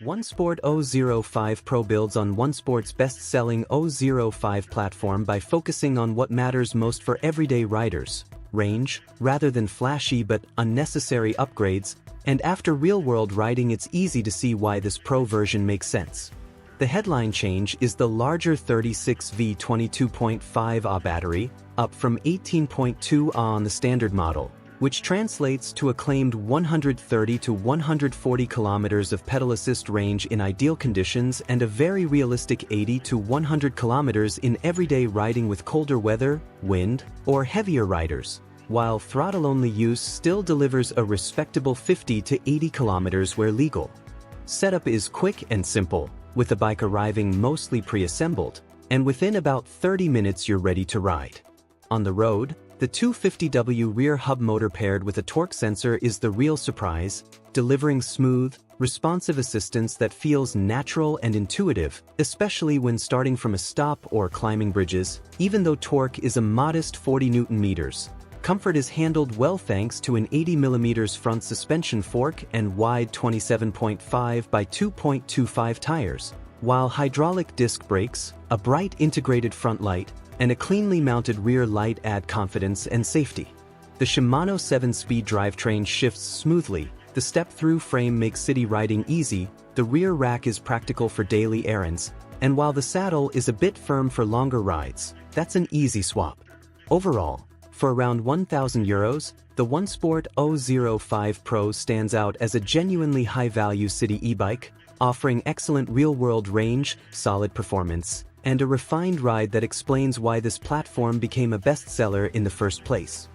OneSport 005 Pro builds on OneSport's best-selling 005 platform by focusing on what matters most for everyday riders: range, rather than flashy but unnecessary upgrades, and after real-world riding it's easy to see why this Pro version makes sense. The headline change is the larger 36V 22.5 Ah battery, up from 18.2 Ah on the standard model, which translates to a claimed 130 to 140 kilometers of pedal assist range in ideal conditions and a very realistic 80 to 100 kilometers in everyday riding with colder weather, wind, or heavier riders, while throttle-only use still delivers a respectable 50 to 80 kilometers where legal. Setup is quick and simple, with the bike arriving mostly pre-assembled, and within about 30 minutes you're ready to ride. On the road, the 250W rear hub motor paired with a torque sensor is the real surprise, delivering smooth, responsive assistance that feels natural and intuitive, especially when starting from a stop or climbing bridges. Even though torque is a modest 40 Nm, comfort is handled well thanks to an 80mm front suspension fork and wide 27.5 by 2.25 tires, while hydraulic disc brakes, a bright integrated front light, and a cleanly mounted rear light add confidence and safety. The Shimano 7-speed drivetrain shifts smoothly, the step-through frame makes city riding easy, the rear rack is practical for daily errands, and while the saddle is a bit firm for longer rides, that's an easy swap. Overall, for around €1,000, the OneSport 005 Pro stands out as a genuinely high-value city e-bike, offering excellent real-world range, solid performance, and a refined ride that explains why this platform became a bestseller in the first place.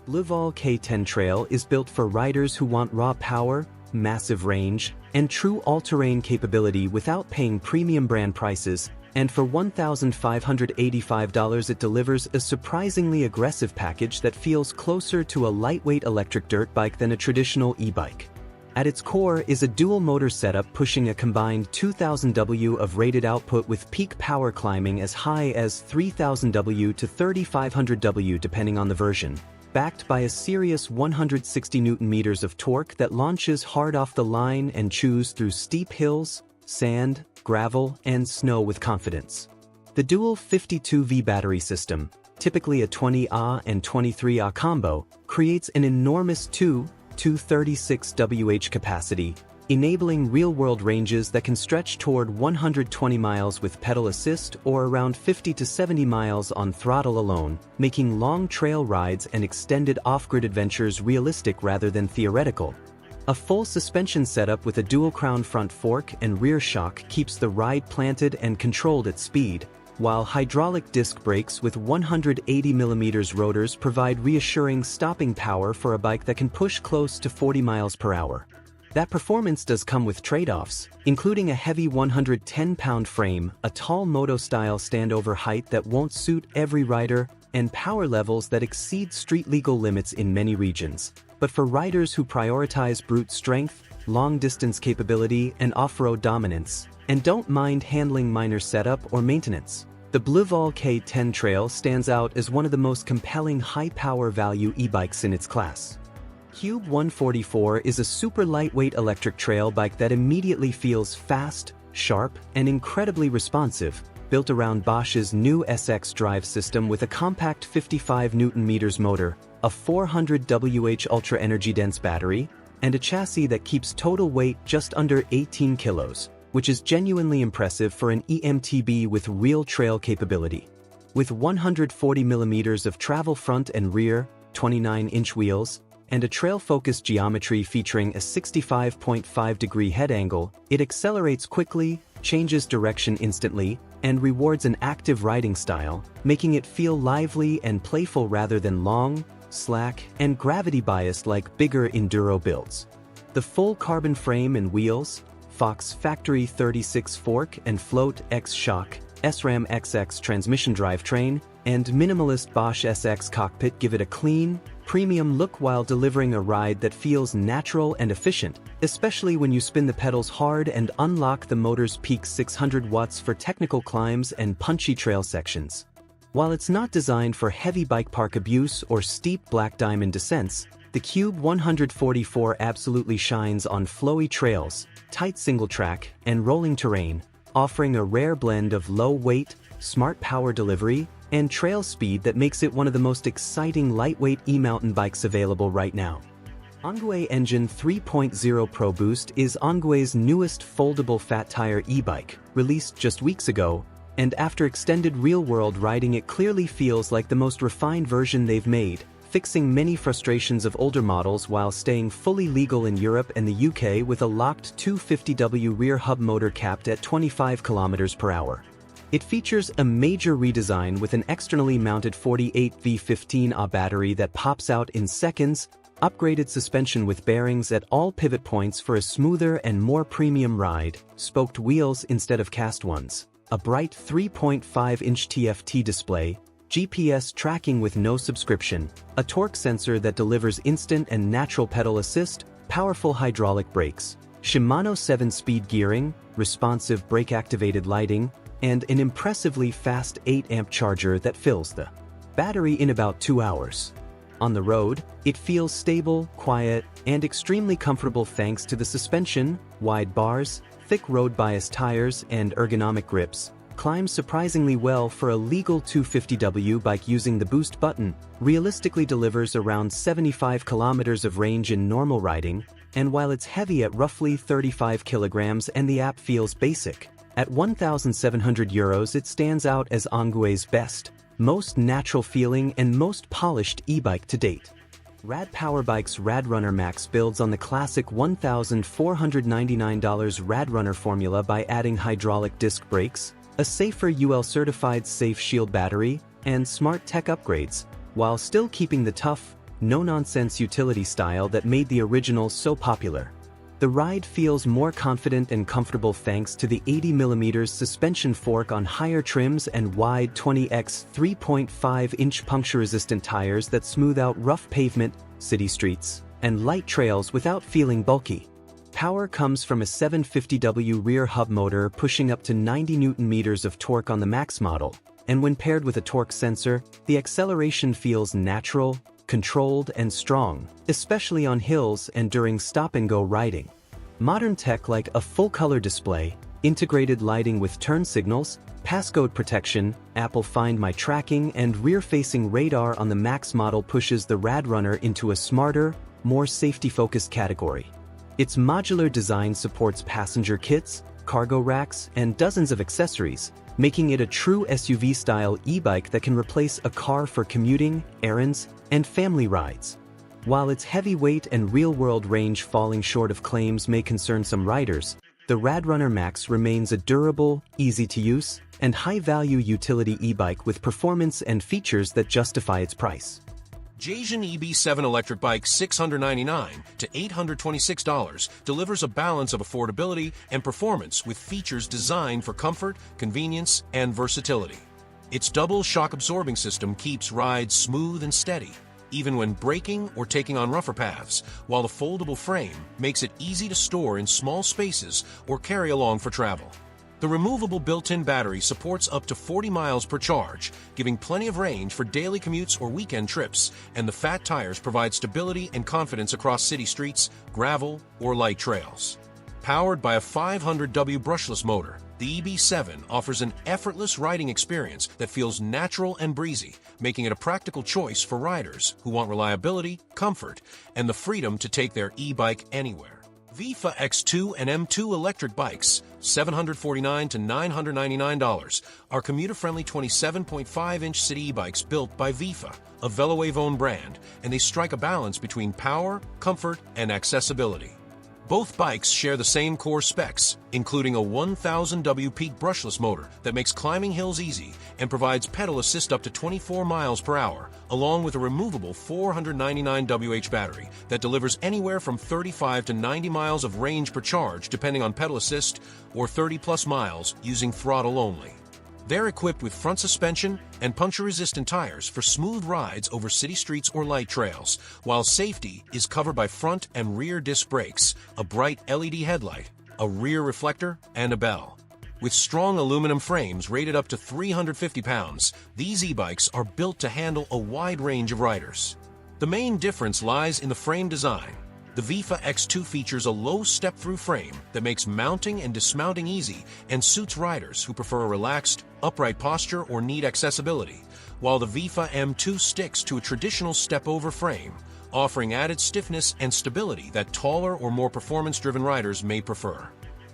Livol K10 Trail is built for riders who want raw power, massive range, and true all-terrain capability without paying premium brand prices, and for $1,585 it delivers a surprisingly aggressive package that feels closer to a lightweight electric dirt bike than a traditional e-bike. At its core is a dual-motor setup pushing a combined 2,000 W of rated output with peak power climbing as high as 3,000 W to 3,500 W depending on the version, backed by a serious 160 Nm of torque that launches hard off the line and chews through steep hills, sand, gravel, and snow with confidence. The dual 52V battery system, typically a 20 Ah and 23 Ah combo, creates an enormous 236 Wh capacity, enabling real-world ranges that can stretch toward 120 miles with pedal assist or around 50 to 70 miles on throttle alone, making long trail rides and extended off-grid adventures realistic rather than theoretical. A full suspension setup with a dual-crown front fork and rear shock keeps the ride planted and controlled at speed, while hydraulic disc brakes with 180mm rotors provide reassuring stopping power for a bike that can push close to 40 miles per hour. That performance does come with trade-offs, including a heavy 110-pound frame, a tall moto-style standover height that won't suit every rider, and power levels that exceed street-legal limits in many regions. But for riders who prioritize brute strength, long-distance capability, and off-road dominance, and don't mind handling minor setup or maintenance, the Livol K10 Trail stands out as one of the most compelling high-power value e-bikes in its class. Cube 144 is a super lightweight electric trail bike that immediately feels fast, sharp, and incredibly responsive, built around Bosch's new SX drive system with a compact 55 Nm motor, a 400 Wh ultra-energy-dense battery, and a chassis that keeps total weight just under 18 kilos, which is genuinely impressive for an EMTB with real trail capability. With 140mm of travel front and rear, 29-inch wheels, and a trail-focused geometry featuring a 65.5-degree head angle, it accelerates quickly, changes direction instantly, and rewards an active riding style, making it feel lively and playful rather than long, slack, and gravity-biased like bigger enduro builds. The full carbon frame and wheels, Fox Factory 36 fork and Float X shock, SRAM XX transmission drivetrain, and minimalist Bosch SX cockpit give it a clean, premium look while delivering a ride that feels natural and efficient, especially when you spin the pedals hard and unlock the motor's peak 600 watts for technical climbs and punchy trail sections. While it's not designed for heavy bike park abuse or steep black diamond descents, The Cube 144 absolutely shines on flowy trails, tight single track, and rolling terrain, offering a rare blend of low weight, smart power delivery, and trail speed that makes it one of the most exciting lightweight e-mountain bikes available right now. Enu Engine 3.0 Pro Boost is Enu's newest foldable fat tire e-bike, released just weeks ago, and after extended real-world riding it clearly feels like the most refined version they've made, fixing many frustrations of older models while staying fully legal in Europe and the UK with a locked 250W rear hub motor capped at 25 km/h. It features a major redesign with an externally mounted 48V15Ah battery that pops out in seconds, upgraded suspension with bearings at all pivot points for a smoother and more premium ride, spoked wheels instead of cast ones, a bright 3.5-inch TFT display, GPS tracking with no subscription, a torque sensor that delivers instant and natural pedal assist, powerful hydraulic brakes, Shimano 7-speed gearing, responsive brake-activated lighting, and an impressively fast 8-amp charger that fills the battery in about 2 hours. On the road, it feels stable, quiet, and extremely comfortable thanks to the suspension, wide bars, thick road bias tires, and ergonomic grips. Climbs surprisingly well for a legal 250W bike using the boost button, realistically delivers around 75 kilometers of range in normal riding, and while it's heavy at roughly 35 kilograms and the app feels basic, at €1,700 it stands out as Enu's best, most natural feeling and most polished e-bike to date. Rad Powerbikes RadRunner Max builds on the classic $1,499 RadRunner formula by adding hydraulic disc brakes, a safer UL-certified Safe Shield battery, and smart tech upgrades, while still keeping the tough, no-nonsense utility style that made the original so popular. The ride feels more confident and comfortable thanks to the 80mm suspension fork on higher trims and wide 20x 3.5-inch puncture-resistant tires that smooth out rough pavement, city streets, and light trails without feeling bulky. Power comes from a 750W rear hub motor pushing up to 90 Nm of torque on the Max model, and when paired with a torque sensor, the acceleration feels natural, controlled, and strong, especially on hills and during stop-and-go riding. Modern tech like a full-color display, integrated lighting with turn signals, passcode protection, Apple Find My tracking, and rear-facing radar on the Max model pushes the RadRunner into a smarter, more safety-focused category. Its modular design supports passenger kits, cargo racks, and dozens of accessories, making it a true SUV-style e-bike that can replace a car for commuting, errands, and family rides. While its heavy weight and real-world range falling short of claims may concern some riders, the RadRunner Max remains a durable, easy-to-use, and high-value utility e-bike with performance and features that justify its price. Jjun EB7 electric bike $699 to $826 delivers a balance of affordability and performance with features designed for comfort, convenience, and versatility. Its double shock absorbing system keeps rides smooth and steady, even when braking or taking on rougher paths, while the foldable frame makes it easy to store in small spaces or carry along for travel. The removable built-in battery supports up to 40 miles per charge, giving plenty of range for daily commutes or weekend trips, and the fat tires provide stability and confidence across city streets, gravel, or light trails. Powered by a 500W brushless motor, the EB7 offers an effortless riding experience that feels natural and breezy, making it a practical choice for riders who want reliability, comfort, and the freedom to take their e-bike anywhere. Vifa X2 and M2 electric bikes, $749 to $999, are commuter-friendly 27.5-inch city e-bikes built by Vifa, a Velo-owned brand, and they strike a balance between power, comfort, and accessibility. Both bikes share the same core specs, including a 1000W peak brushless motor that makes climbing hills easy and provides pedal assist up to 24 miles per hour, along with a removable 499Wh battery that delivers anywhere from 35 to 90 miles of range per charge depending on pedal assist, or 30+ miles using throttle only. They're equipped with front suspension and puncture-resistant tires for smooth rides over city streets or light trails, while safety is covered by front and rear disc brakes, a bright LED headlight, a rear reflector, and a bell. With strong aluminum frames rated up to 350 pounds, these e-bikes are built to handle a wide range of riders. The main difference lies in the frame design. The Vifa X2 features a low step-through frame that makes mounting and dismounting easy and suits riders who prefer a relaxed, upright posture or need accessibility, while the Vifa M2 sticks to a traditional step-over frame, offering added stiffness and stability that taller or more performance-driven riders may prefer.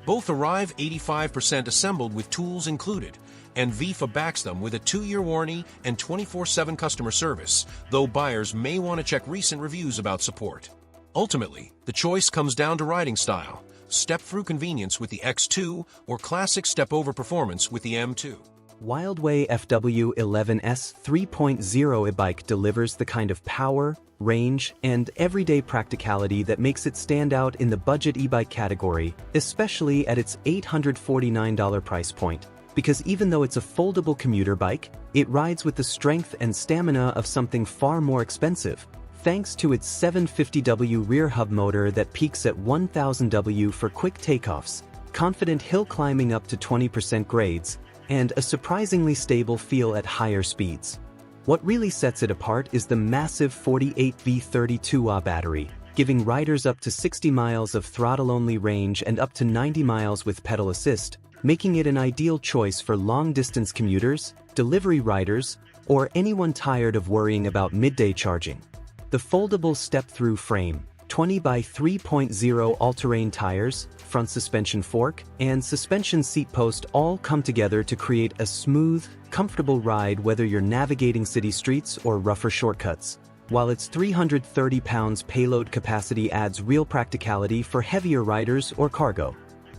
Both arrive 85% assembled with tools included, and Vifa backs them with a 2-year warranty and 24/7 customer service, though buyers may want to check recent reviews about support. Ultimately, the choice comes down to riding style, step-through convenience with the X2 or classic step-over performance with the M2. Wildway FW1S 3.0 Ebike delivers the kind of power, range, and everyday practicality that makes it stand out in the budget e-bike category, especially at its $849 price point. Because even though it's a foldable commuter bike, it rides with the strength and stamina of something far more expensive, thanks to its 750W rear hub motor that peaks at 1000W for quick takeoffs, confident hill climbing up to 20% grades, and a surprisingly stable feel at higher speeds. What really sets it apart is the massive 48V 32Ah battery, giving riders up to 60 miles of throttle-only range and up to 90 miles with pedal assist, making it an ideal choice for long-distance commuters, delivery riders, or anyone tired of worrying about midday charging. The foldable step-through frame, 20 by 3.0 all-terrain tires, front suspension fork, and suspension seat post all come together to create a smooth, comfortable ride whether you're navigating city streets or rougher shortcuts, while its 330 pounds payload capacity adds real practicality for heavier riders or cargo.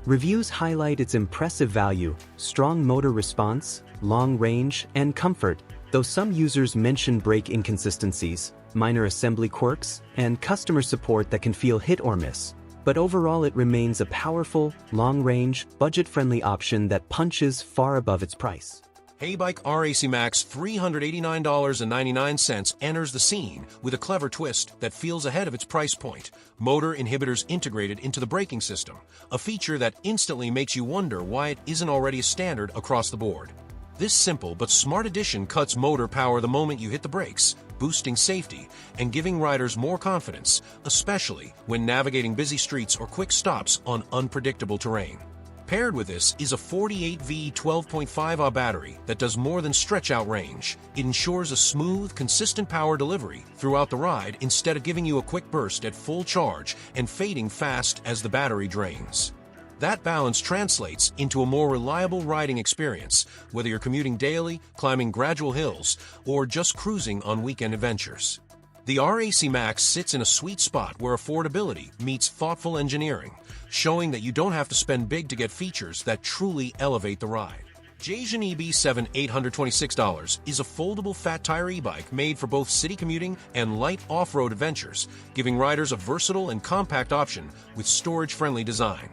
Reviews highlight its impressive value, strong motor response, long range, and comfort, though some users mention brake inconsistencies, minor assembly quirks, and customer support that can feel hit or miss. But overall it remains a powerful, long-range, budget-friendly option that punches far above its price. Hibboy RAC Max $389.99 enters the scene with a clever twist that feels ahead of its price point. Motor inhibitors integrated into the braking system, a feature that instantly makes you wonder why it isn't already a standard across the board. This simple but smart addition cuts motor power the moment you hit the brakes, boosting safety and giving riders more confidence, especially when navigating busy streets or quick stops on unpredictable terrain. Paired with this is a 48V 12.5Ah battery that does more than stretch out range. It ensures a smooth, consistent power delivery throughout the ride instead of giving you a quick burst at full charge and fading fast as the battery drains. That balance translates into a more reliable riding experience, whether you're commuting daily, climbing gradual hills, or just cruising on weekend adventures. The RAC Max sits in a sweet spot where affordability meets thoughtful engineering, showing that you don't have to spend big to get features that truly elevate the ride. Jjun EB7 $826 is a foldable fat tire e-bike made for both city commuting and light off-road adventures, giving riders a versatile and compact option with storage-friendly design.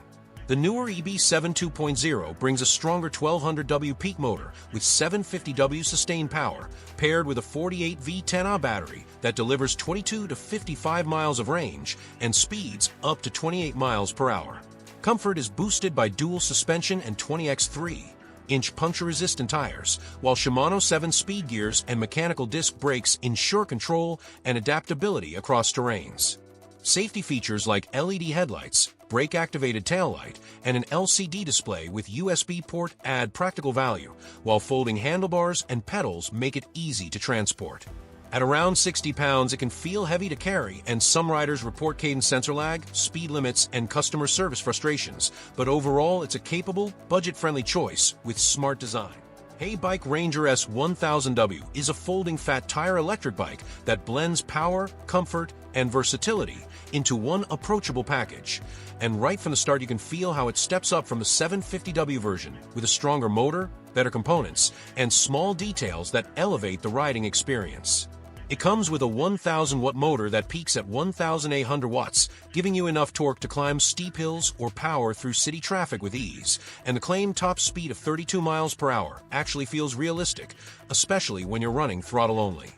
The newer EB7 2.0 brings a stronger 1200W peak motor with 750W sustained power, paired with a 48V 10Ah battery that delivers 22 to 55 miles of range and speeds up to 28 miles per hour. Comfort is boosted by dual suspension and 20x3-inch puncture-resistant tires, while Shimano 7-speed gears and mechanical disc brakes ensure control and adaptability across terrains. Safety features like LED headlights, brake-activated taillight, and an LCD display with USB port add practical value, while folding handlebars and pedals make it easy to transport. At around 60 pounds, it can feel heavy to carry, and some riders report cadence sensor lag, speed limits, and customer service frustrations, but overall it's a capable, budget-friendly choice with smart design. Hibboy Ranger S1000W is a folding fat tire electric bike that blends power, comfort, and versatility into one approachable package. And right from the start you can feel how it steps up from the 750W version with a stronger motor, better components, and small details that elevate the riding experience. It comes with a 1000-watt motor that peaks at 1,800 watts, giving you enough torque to climb steep hills or power through city traffic with ease, and the claimed top speed of 32 miles per hour actually feels realistic, especially when you're running throttle only.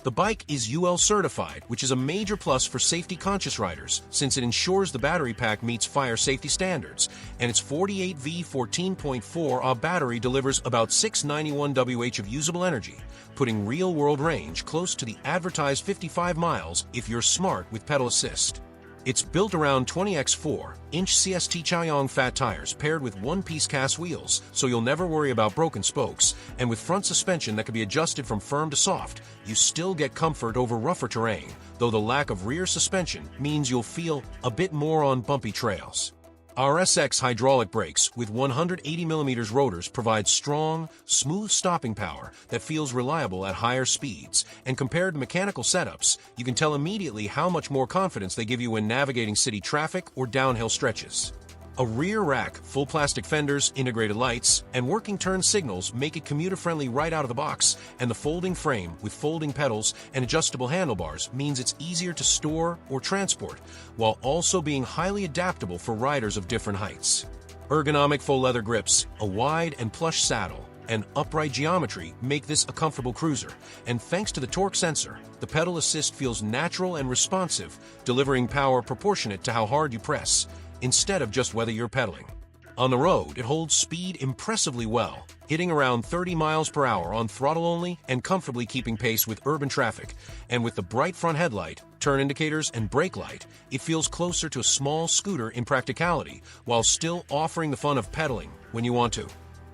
The bike is UL certified, which is a major plus for safety-conscious riders, since it ensures the battery pack meets fire safety standards, and its 48V 14.4Ah battery delivers about 691 Wh of usable energy, putting real-world range close to the advertised 55 miles if you're smart with pedal assist. It's built around 20x4-inch CST Chaoyang fat tires paired with one-piece cast wheels, so you'll never worry about broken spokes, and with front suspension that can be adjusted from firm to soft, you still get comfort over rougher terrain, though the lack of rear suspension means you'll feel a bit more on bumpy trails. RSX hydraulic brakes with 180mm rotors provide strong, smooth stopping power that feels reliable at higher speeds, and compared to mechanical setups, you can tell immediately how much more confidence they give you when navigating city traffic or downhill stretches. A rear rack, full plastic fenders, integrated lights, and working turn signals make it commuter-friendly right out of the box, and the folding frame with folding pedals and adjustable handlebars means it's easier to store or transport, while also being highly adaptable for riders of different heights. Ergonomic faux leather grips, a wide and plush saddle, and upright geometry make this a comfortable cruiser, and thanks to the torque sensor, the pedal assist feels natural and responsive, delivering power proportionate to how hard you press, instead of just whether you're pedaling. On the road, it holds speed impressively well, hitting around 30 miles per hour on throttle only and comfortably keeping pace with urban traffic. And with the bright front headlight, turn indicators, and brake light, it feels closer to a small scooter in practicality, while still offering the fun of pedaling when you want to.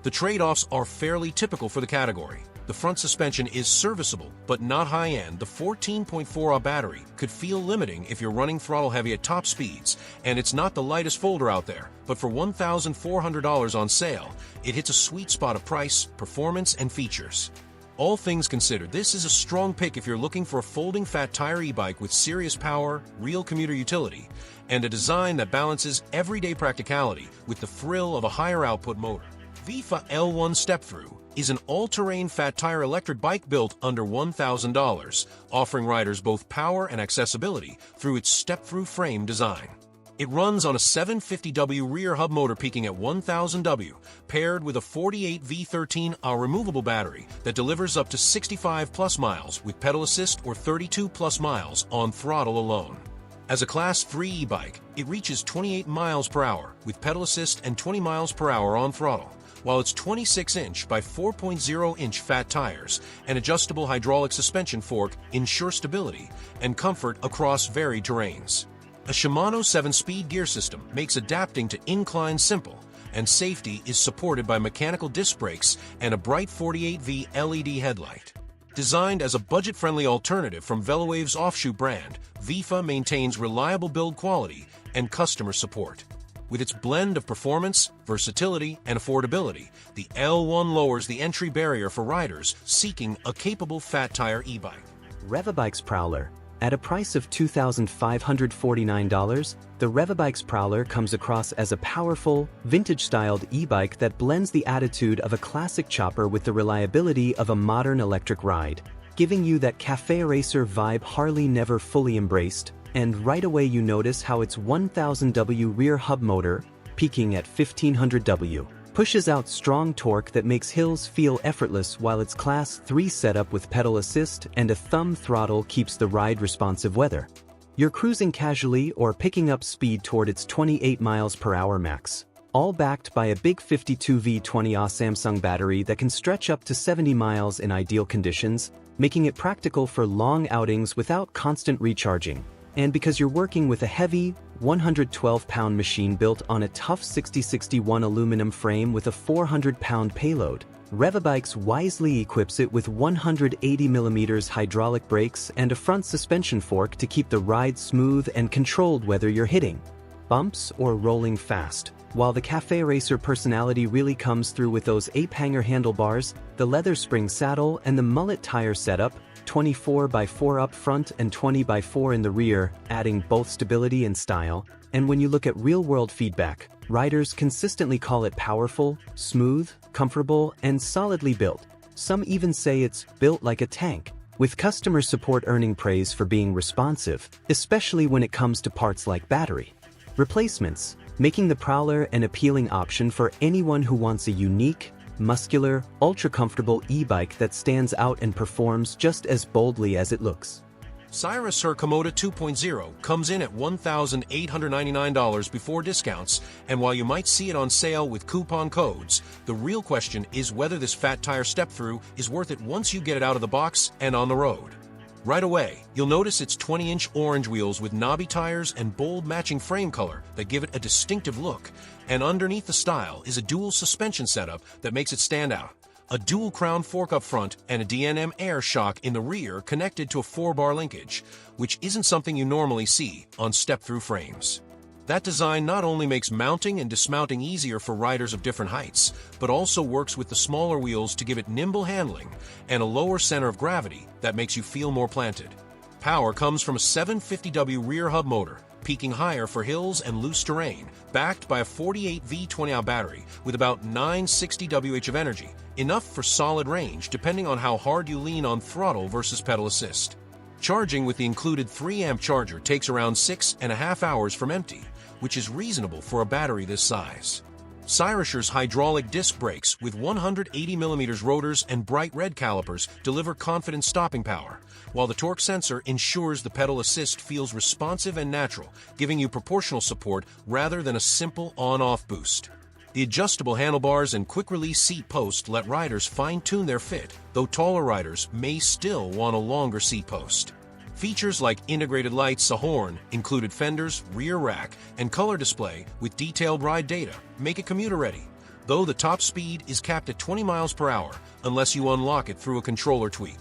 The trade-offs are fairly typical for the category. The front suspension is serviceable, but not high-end. The 14.4Ah battery could feel limiting if you're running throttle heavy at top speeds, and it's not the lightest folder out there, but for $1,400 on sale, it hits a sweet spot of price, performance, and features. All things considered, this is a strong pick if you're looking for a folding fat tire e-bike with serious power, real commuter utility, and a design that balances everyday practicality with the thrill of a higher output motor. Vifa L1 Step is an all-terrain fat tire electric bike built under $1,000, offering riders both power and accessibility through its step-through frame design. It runs on a 750W rear hub motor peaking at 1000W, paired with a 48V13Ah removable battery that delivers up to 65+ miles with pedal assist or 32+ miles on throttle alone. As a Class 3 e-bike, it reaches 28 miles per hour with pedal assist and 20 miles per hour on throttle, while its 26-inch by 4.0-inch fat tires and adjustable hydraulic suspension fork ensure stability and comfort across varied terrains. A Shimano 7-speed gear system makes adapting to incline simple, and safety is supported by mechanical disc brakes and a bright 48V LED headlight. Designed as a budget-friendly alternative from Velowave's offshoot brand, Vifa maintains reliable build quality and customer support. With its blend of performance, versatility, and affordability, the L1 lowers the entry barrier for riders seeking a capable fat tire e-bike. Revabikes Prowler. At a price of $2,549, the Revabikes Prowler comes across as a powerful, vintage-styled e-bike that blends the attitude of a classic chopper with the reliability of a modern electric ride, giving you that cafe racer vibe Harley never fully embraced. And right away you notice how its 1000W rear hub motor, peaking at 1500W, pushes out strong torque that makes hills feel effortless, while its Class 3 setup with pedal assist and a thumb throttle keeps the ride responsive whether you're cruising casually or picking up speed toward its 28 miles per hour max. All backed by a big 52V20Ah Samsung battery that can stretch up to 70 miles in ideal conditions, making it practical for long outings without constant recharging. And because you're working with a heavy, 112-pound machine built on a tough 6061 aluminum frame with a 400-pound payload, Revabikes wisely equips it with 180mm hydraulic brakes and a front suspension fork to keep the ride smooth and controlled whether you're hitting bumps or rolling fast. While the cafe racer personality really comes through with those ape-hanger handlebars, the leather spring saddle, and the mullet tire setup, 24x4 up front and 20x4 in the rear, adding both stability and style. And when you look at real-world feedback, riders consistently call it powerful, smooth, comfortable, and solidly built. Some even say it's built like a tank, with customer support earning praise for being responsive, especially when it comes to parts like battery replacements, making the Prowler an appealing option for anyone who wants a unique, muscular, ultra-comfortable e-bike that stands out and performs just as boldly as it looks. Cyrusher Komodo 2.0 comes in at $1,899 before discounts, and while you might see it on sale with coupon codes, the real question is whether this fat tire step-through is worth it once you get it out of the box and on the road. Right away, you'll notice its 20-inch orange wheels with knobby tires and bold matching frame color that give it a distinctive look, and underneath the style is a dual suspension setup that makes it stand out. A dual crown fork up front and a DNM air shock in the rear connected to a 4-bar linkage, which isn't something you normally see on step-through frames. That design not only makes mounting and dismounting easier for riders of different heights, but also works with the smaller wheels to give it nimble handling and a lower center of gravity that makes you feel more planted. Power comes from a 750W rear hub motor, peaking higher for hills and loose terrain, backed by a 48 V20Ah battery with about 960 Wh of energy, enough for solid range depending on how hard you lean on throttle versus pedal assist. Charging with the included 3-amp charger takes around 6.5 hours from empty, which is reasonable for a battery this size. Cyrusher's hydraulic disc brakes with 180mm rotors and bright red calipers deliver confident stopping power, while the torque sensor ensures the pedal assist feels responsive and natural, giving you proportional support rather than a simple on-off boost. The adjustable handlebars and quick-release seat post let riders fine-tune their fit, though taller riders may still want a longer seat post. Features like integrated lights, a horn, included fenders, rear rack, and color display with detailed ride data make it commuter-ready, though the top speed is capped at 20 miles per hour unless you unlock it through a controller tweak.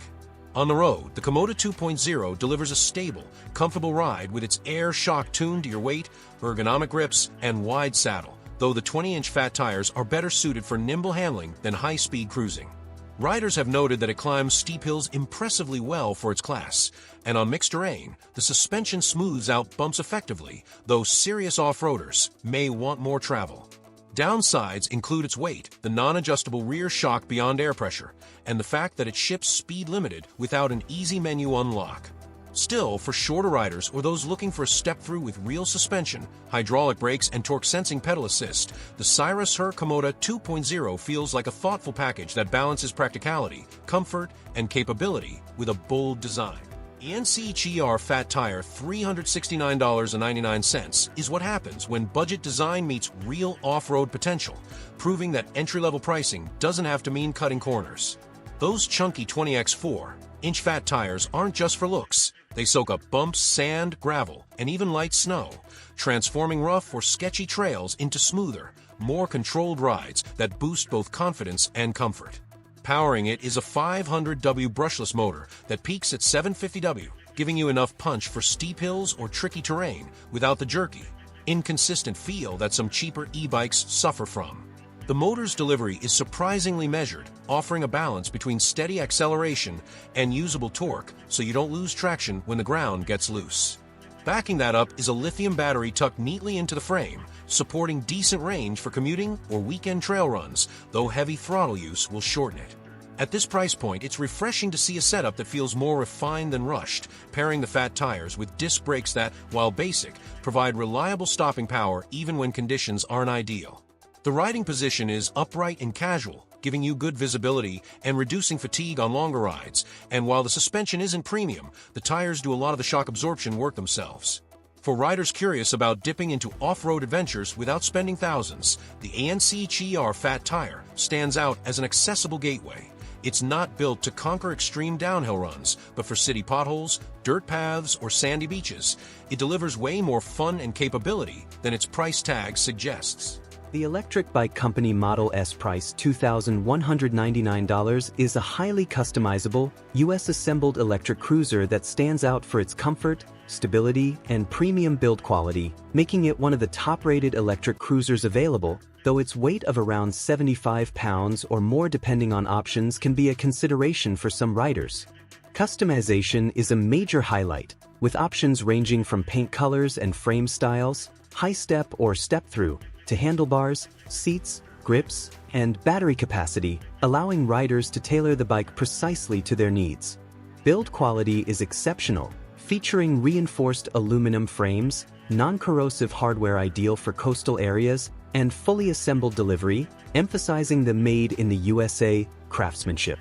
On the road, the Komodo 2.0 delivers a stable, comfortable ride with its air shock tuned to your weight, ergonomic grips, and wide saddle, though the 20-inch fat tires are better suited for nimble handling than high-speed cruising. Riders have noted that it climbs steep hills impressively well for its class, and on mixed terrain, the suspension smooths out bumps effectively, though serious off-roaders may want more travel. Downsides include its weight, the non-adjustable rear shock beyond air pressure, and the fact that it ships speed-limited without an easy menu unlock. Still, for shorter riders or those looking for a step-through with real suspension, hydraulic brakes, and torque-sensing pedal assist, the Cyrusher Komodo 2.0 feels like a thoughtful package that balances practicality, comfort, and capability with a bold design. The Ancheer Fat Tire $369.99 is what happens when budget design meets real off-road potential, proving that entry-level pricing doesn't have to mean cutting corners. Those chunky 20x4-inch fat tires aren't just for looks. They soak up bumps, sand, gravel, and even light snow, transforming rough or sketchy trails into smoother, more controlled rides that boost both confidence and comfort. Powering it is a 500W brushless motor that peaks at 750W, giving you enough punch for steep hills or tricky terrain without the jerky, inconsistent feel that some cheaper e-bikes suffer from. The motor's delivery is surprisingly measured, offering a balance between steady acceleration and usable torque so you don't lose traction when the ground gets loose. Backing that up is a lithium battery tucked neatly into the frame, supporting decent range for commuting or weekend trail runs, though heavy throttle use will shorten it. At this price point, it's refreshing to see a setup that feels more refined than rushed, pairing the fat tires with disc brakes that, while basic, provide reliable stopping power even when conditions aren't ideal. The riding position is upright and casual, giving you good visibility and reducing fatigue on longer rides, and while the suspension isn't premium, the tires do a lot of the shock absorption work themselves. For riders curious about dipping into off-road adventures without spending thousands, the Ancheer Fat Tire stands out as an accessible gateway. It's not built to conquer extreme downhill runs, but for city potholes, dirt paths, or sandy beaches, it delivers way more fun and capability than its price tag suggests. The electric bike company Model S price $2,199 is a highly customizable, US-assembled electric cruiser that stands out for its comfort, stability, and premium build quality, making it one of the top-rated electric cruisers available, though its weight of around 75 pounds or more depending on options can be a consideration for some riders. Customization is a major highlight, with options ranging from paint colors and frame styles, high-step or step-through, to handlebars, seats, grips, and battery capacity, allowing riders to tailor the bike precisely to their needs. Build quality is exceptional, featuring reinforced aluminum frames, non-corrosive hardware ideal for coastal areas, and fully assembled delivery, emphasizing the made in the USA craftsmanship.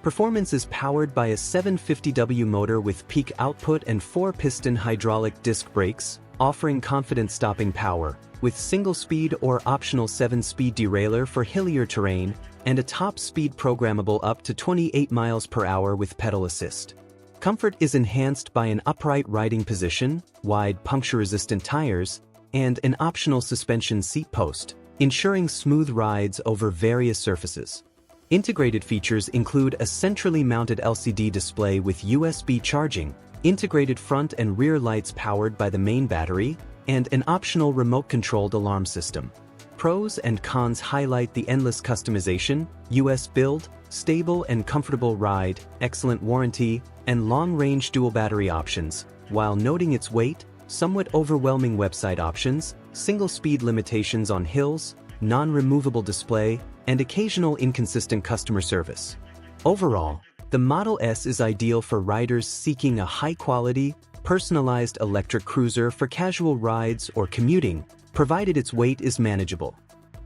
Performance is powered by a 750W motor with peak output and 4-piston hydraulic disc brakes, offering confident stopping power, with single-speed or optional 7-speed derailleur for hillier terrain, and a top speed programmable up to 28 miles per hour with pedal assist. Comfort is enhanced by an upright riding position, wide puncture-resistant tires, and an optional suspension seat post, ensuring smooth rides over various surfaces. Integrated features include a centrally mounted LCD display with USB charging, integrated front and rear lights powered by the main battery, and an optional remote-controlled alarm system. Pros and cons highlight the endless customization, US build, stable and comfortable ride, excellent warranty, and long-range dual battery options, while noting its weight, somewhat overwhelming website options, single-speed limitations on hills, non-removable display, and occasional inconsistent customer service. Overall, the Model S is ideal for riders seeking a high-quality, personalized electric cruiser for casual rides or commuting, provided its weight is manageable.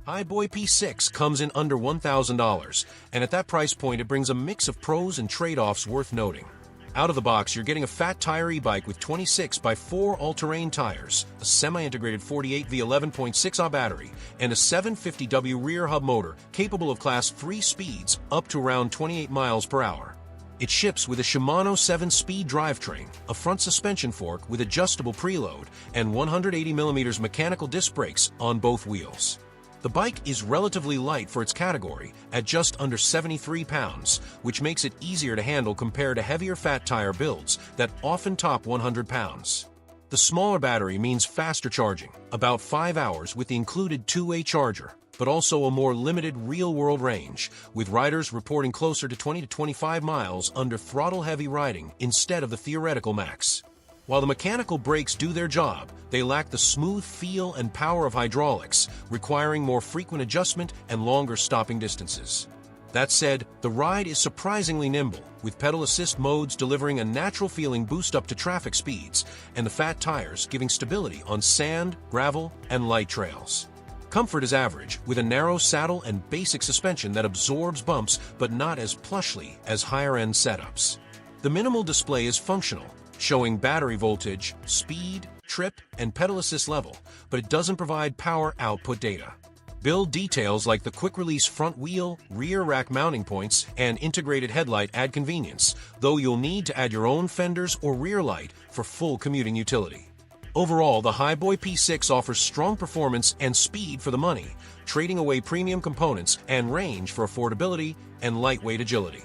Hibboy P6 comes in under $1,000, and at that price point it brings a mix of pros and trade-offs worth noting. Out of the box, you're getting a fat tire e-bike with 26x4 all-terrain tires, a semi-integrated 48V11.6Ah battery, and a 750W rear hub motor capable of Class 3 speeds up to around 28 miles per hour. It ships with a Shimano 7-speed drivetrain, a front suspension fork with adjustable preload, and 180mm mechanical disc brakes on both wheels. The bike is relatively light for its category at just under 73 pounds, which makes it easier to handle compared to heavier fat tire builds that often top 100 pounds. The smaller battery means faster charging, about 5 hours with the included 2-way charger, but also a more limited real-world range, with riders reporting closer to 20 to 25 miles under throttle-heavy riding instead of the theoretical max. While the mechanical brakes do their job, they lack the smooth feel and power of hydraulics, requiring more frequent adjustment and longer stopping distances. That said, the ride is surprisingly nimble, with pedal assist modes delivering a natural-feeling boost up to traffic speeds, and the fat tires giving stability on sand, gravel, and light trails. Comfort is average, with a narrow saddle and basic suspension that absorbs bumps but not as plushly as higher-end setups. The minimal display is functional, showing battery voltage, speed, trip, and pedal assist level, but it doesn't provide power output data. Build details like the quick-release front wheel, rear rack mounting points, and integrated headlight add convenience, though you'll need to add your own fenders or rear light for full commuting utility. Overall, the Hibboy P6 offers strong performance and speed for the money, trading away premium components and range for affordability and lightweight agility.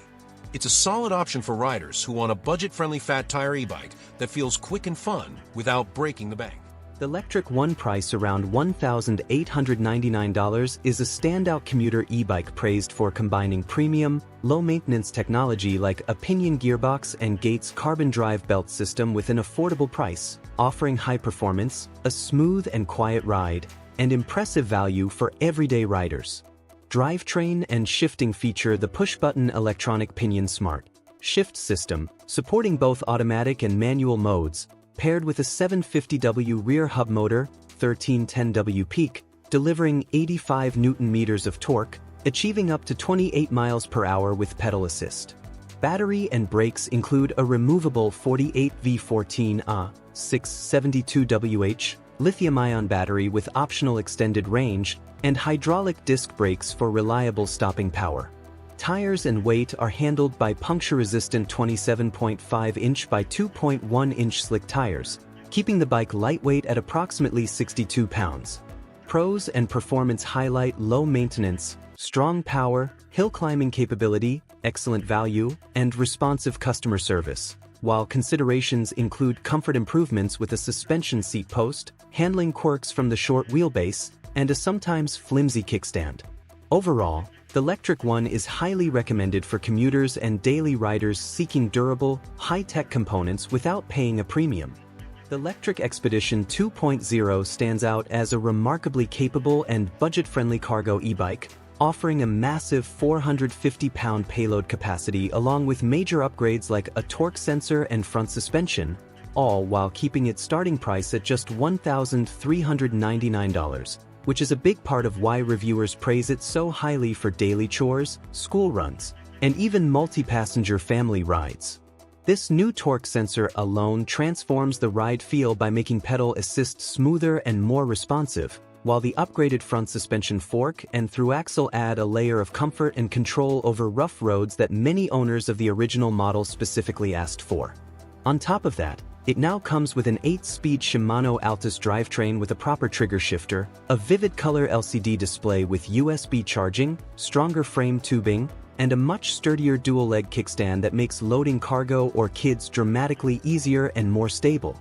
It's a solid option for riders who want a budget-friendly fat tire e-bike that feels quick and fun without breaking the bank. The Electric One price around $1,899 is a standout commuter e-bike praised for combining premium, low-maintenance technology like a pinion gearbox and Gates carbon drive belt system with an affordable price, offering high performance, a smooth and quiet ride, and impressive value for everyday riders. Drivetrain and shifting feature the push-button electronic pinion smart shift system, supporting both automatic and manual modes, paired with a 750W rear hub motor, 1310W peak, delivering 85 Nm of torque, achieving up to 28 miles per hour with pedal assist. Battery and brakes include a removable 48V14Ah 672WH lithium-ion battery with optional extended range, and hydraulic disc brakes for reliable stopping power. Tires and weight are handled by puncture-resistant 27.5-inch by 2.1-inch slick tires, keeping the bike lightweight at approximately 62 pounds. Pros and performance highlight low maintenance, strong power, hill climbing capability, excellent value, and responsive customer service, while considerations include comfort improvements with a suspension seat post, handling quirks from the short wheelbase, and a sometimes flimsy kickstand. Overall, the Electric One is highly recommended for commuters and daily riders seeking durable, high-tech components without paying a premium. The Electric Expedition 2.0 stands out as a remarkably capable and budget-friendly cargo e-bike, offering a massive 450-pound payload capacity along with major upgrades like a torque sensor and front suspension, all while keeping its starting price at just $1,399, which is a big part of why reviewers praise it so highly for daily chores, school runs, and even multi-passenger family rides. This new torque sensor alone transforms the ride feel by making pedal assist smoother and more responsive, while the upgraded front suspension fork and through-axle add a layer of comfort and control over rough roads that many owners of the original model specifically asked for. On top of that, it now comes with an 8-speed Shimano Altus drivetrain with a proper trigger shifter, a vivid color LCD display with USB charging, stronger frame tubing, and a much sturdier dual-leg kickstand that makes loading cargo or kids dramatically easier and more stable.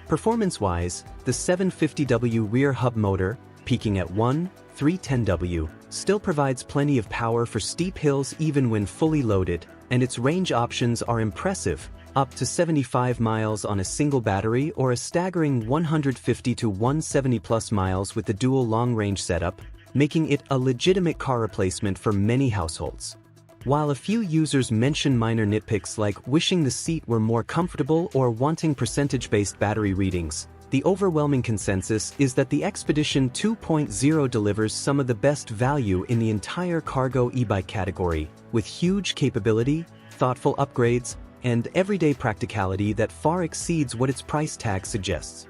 Performance-wise, the 750W rear hub motor, peaking at 310W, still provides plenty of power for steep hills even when fully loaded, and its range options are impressive, up to 75 miles on a single battery or a staggering 150 to 170 plus miles with the dual long-range setup, making it a legitimate car replacement for many households. While a few users mention minor nitpicks like wishing the seat were more comfortable or wanting percentage-based battery readings, the overwhelming consensus is that the Expedition 2.0 delivers some of the best value in the entire cargo e-bike category, with huge capability, thoughtful upgrades, and everyday practicality that far exceeds what its price tag suggests.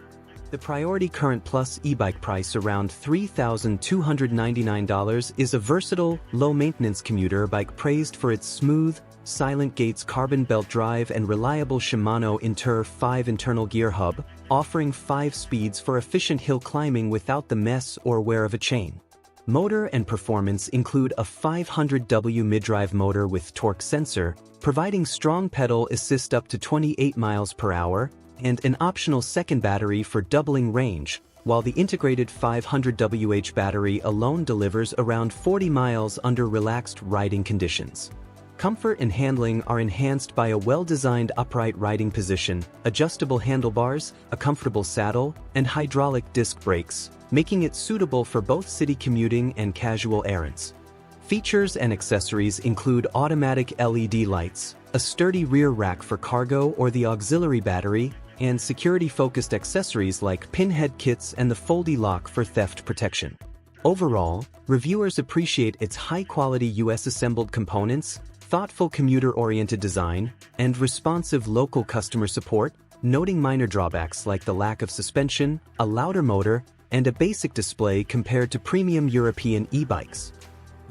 The Priority Current Plus e-bike price around $3,299 is a versatile, low-maintenance commuter bike praised for its smooth, silent gates carbon belt drive and reliable Shimano Inter 5 internal gear hub, offering 5 speeds for efficient hill climbing without the mess or wear of a chain. Motor and performance include a 500W mid-drive motor with torque sensor, providing strong pedal assist up to 28 miles per hour, and an optional second battery for doubling range, while the integrated 500WH battery alone delivers around 40 miles under relaxed riding conditions. Comfort and handling are enhanced by a well-designed upright riding position, adjustable handlebars, a comfortable saddle, and hydraulic disc brakes, making it suitable for both city commuting and casual errands. Features and accessories include automatic LED lights, a sturdy rear rack for cargo or the auxiliary battery, and security-focused accessories like pinhead kits and the foldy lock for theft protection. Overall, reviewers appreciate its high-quality US-assembled components, thoughtful commuter-oriented design, and responsive local customer support, noting minor drawbacks like the lack of suspension, a louder motor, and a basic display compared to premium European e-bikes.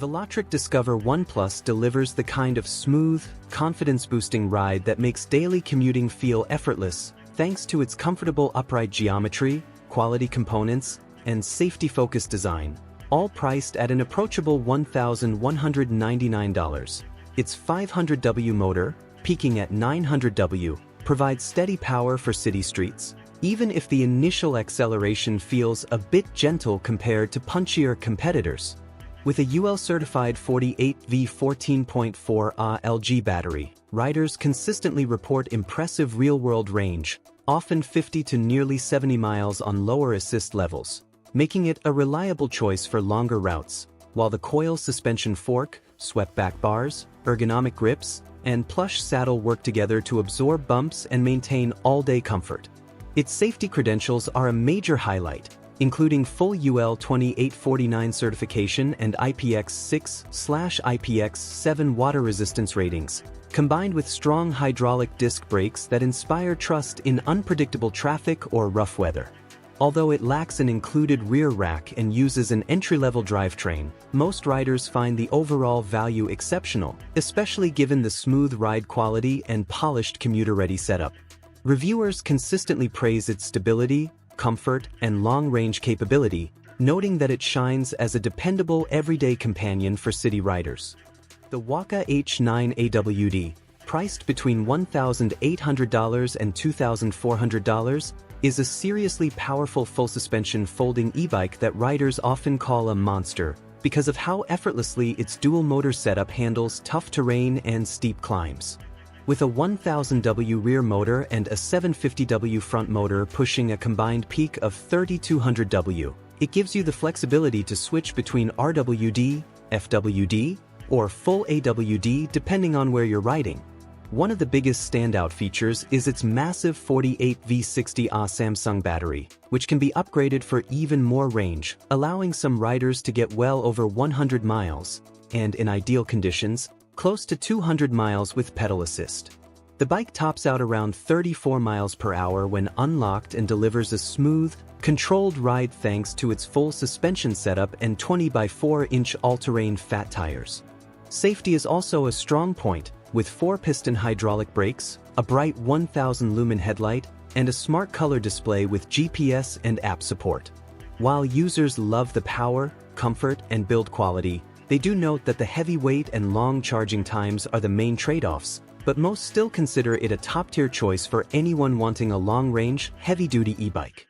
Velotric Discover OnePlus delivers the kind of smooth, confidence-boosting ride that makes daily commuting feel effortless, thanks to its comfortable upright geometry, quality components, and safety-focused design, all priced at an approachable $1,199. Its 500W motor, peaking at 900W, provides steady power for city streets, even if the initial acceleration feels a bit gentle compared to punchier competitors. With a UL-certified 48V 14.4 Ah LG battery, riders consistently report impressive real-world range, often 50 to nearly 70 miles on lower assist levels, making it a reliable choice for longer routes, while the coil suspension fork, swept back bars, ergonomic grips, and plush saddle work together to absorb bumps and maintain all-day comfort. Its safety credentials are a major highlight, including full UL 2849 certification and IPX6/IPX7 water resistance ratings, combined with strong hydraulic disc brakes that inspire trust in unpredictable traffic or rough weather. Although it lacks an included rear rack and uses an entry-level drivetrain, most riders find the overall value exceptional, especially given the smooth ride quality and polished commuter-ready setup. Reviewers consistently praise its stability, comfort, and long-range capability, noting that it shines as a dependable everyday companion for city riders. The Waka H9 AWD, priced between $1,800 and $2,400, is a seriously powerful full-suspension folding e-bike that riders often call a monster because of how effortlessly its dual-motor setup handles tough terrain and steep climbs. With a 1000W rear motor and a 750W front motor pushing a combined peak of 3200W, it gives you the flexibility to switch between RWD, FWD, or full AWD depending on where you're riding. One of the biggest standout features is its massive 48V60Ah Samsung battery, which can be upgraded for even more range, allowing some riders to get well over 100 miles, and in ideal conditions, close to 200 miles with pedal assist. The bike tops out around 34 miles per hour when unlocked and delivers a smooth, controlled ride thanks to its full suspension setup and 20x4-inch all-terrain fat tires. Safety is also a strong point, with 4-piston hydraulic brakes, a bright 1000-lumen headlight, and a smart color display with GPS and app support. While users love the power, comfort, and build quality, they do note that the heavy weight and long charging times are the main trade-offs, but most still consider it a top-tier choice for anyone wanting a long-range, heavy-duty e-bike.